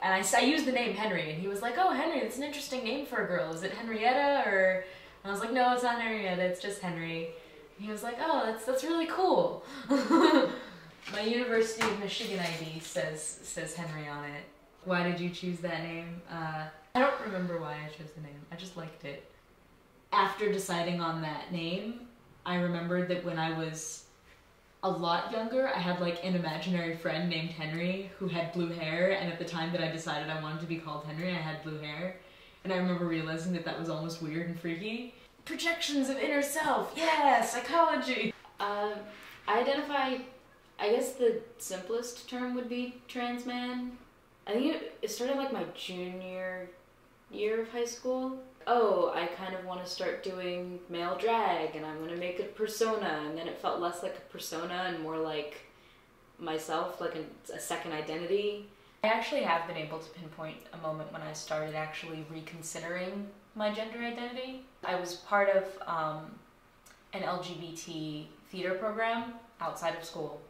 And I used the name Henry, and he was like, oh, Henry, that's an interesting name for a girl. Is it Henrietta, or... And I was like, no, it's not Henrietta, it's just Henry. And he was like, oh, that's really cool. My University of Michigan ID says Henry on it. Why did you choose that name? I don't remember why I chose the name. I just liked it. After deciding on that name, I remembered that when I was a lot younger, I had like an imaginary friend named Henry who had blue hair, and at the time that I decided I wanted to be called Henry, I had blue hair. And I remember realizing that that was almost weird and freaky. Projections of inner self, yeah, psychology! I identify, I guess the simplest term would be trans man. I think it started like my junior year of high school. Oh, I kind of want to start doing male drag and I'm going to make a persona, and then it felt less like a persona and more like myself, like a second identity. I actually have been able to pinpoint a moment when I started actually reconsidering my gender identity. I was part of an LGBT theater program outside of school,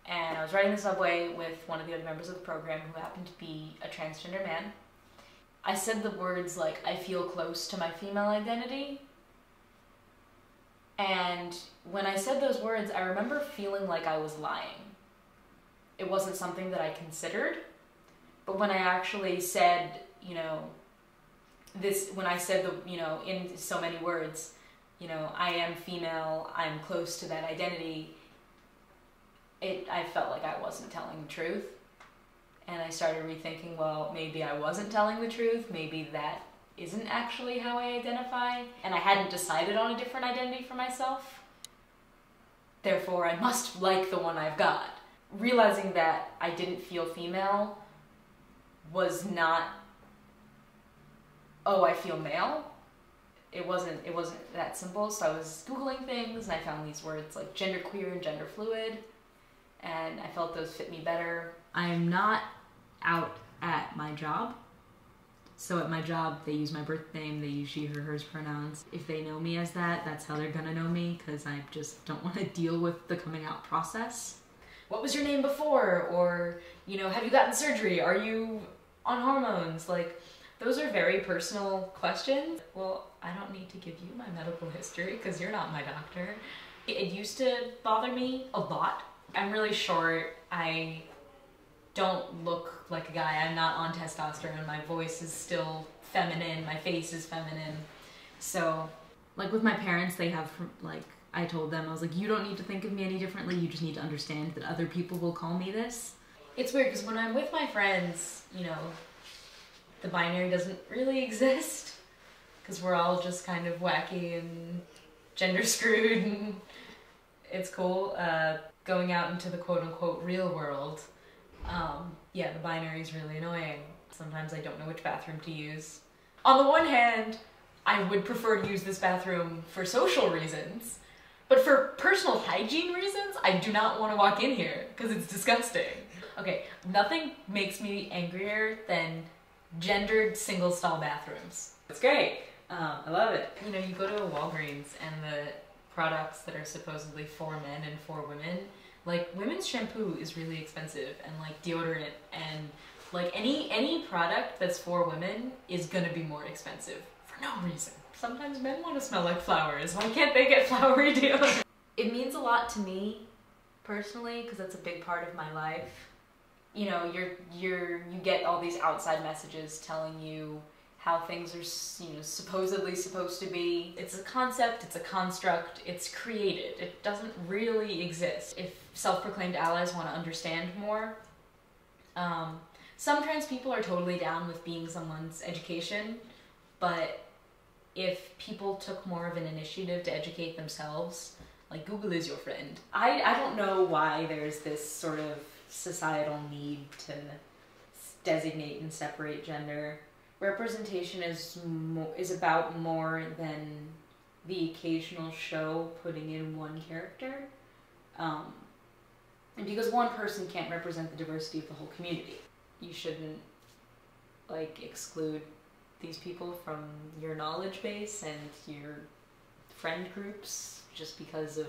and I was riding the subway with one of the other members of the program who happened to be a transgender man. I said the words like, I feel close to my female identity, and when I said those words, I remember feeling like I was lying. It wasn't something that I considered, but when I actually said, you know, when I said in so many words, you know, I am female, I'm close to that identity, I felt like I wasn't telling the truth. And I started rethinking, well, maybe I wasn't telling the truth, maybe that isn't actually how I identify, and I hadn't decided on a different identity for myself. Therefore, I must like the one I've got. Realizing that I didn't feel female was not, oh, I feel male. It wasn't that simple, so I was Googling things and I found these words like genderqueer and gender fluid, and I felt those fit me better. I am not out at my job. So at my job, they use my birth name, they use she, her, hers pronouns. If they know me as that, that's how they're gonna know me, because I just don't want to deal with the coming out process. What was your name before? Or, you know, have you gotten surgery? Are you on hormones? Like, those are very personal questions. Well, I don't need to give you my medical history because you're not my doctor. It used to bother me a lot. I'm really short. I don't look like a guy. I'm not on testosterone. My voice is still feminine. My face is feminine. So, like with my parents, they have, like, I told them, I was like, you don't need to think of me any differently. You just need to understand that other people will call me this. It's weird because when I'm with my friends, you know, the binary doesn't really exist because we're all just kind of wacky and gender screwed, and it's cool. Going out into the quote-unquote real world, yeah, the binary is really annoying. Sometimes I don't know which bathroom to use. On the one hand, I would prefer to use this bathroom for social reasons, but for personal hygiene reasons, I do not want to walk in here because it's disgusting. Okay, nothing makes me angrier than gendered single stall bathrooms. It's great. I love it. You know, you go to a Walgreens and the products that are supposedly for men and for women, like women's shampoo is really expensive, and like deodorant and like any product that's for women is gonna be more expensive for no reason. Sometimes men want to smell like flowers. Why can't they get flowery deodorant? It means a lot to me personally because that's a big part of my life. You know, you get all these outside messages telling you how things are, you know, supposedly supposed to be. It's a concept, it's a construct, it's created. It doesn't really exist. If self-proclaimed allies want to understand more, some trans people are totally down with being someone's education, but if people took more of an initiative to educate themselves, like Google is your friend. I don't know why there's this sort of societal need to designate and separate gender. Representation is about more than the occasional show putting in one character. And because one person can't represent the diversity of the whole community, you shouldn't like exclude these people from your knowledge base and your friend groups just because of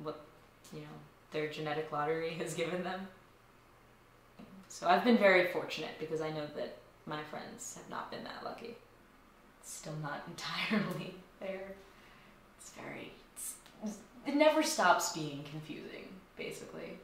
what, you know, their genetic lottery has given them. So I've been very fortunate because I know that my friends have not been that lucky. It's still not entirely there. It never stops being confusing, basically.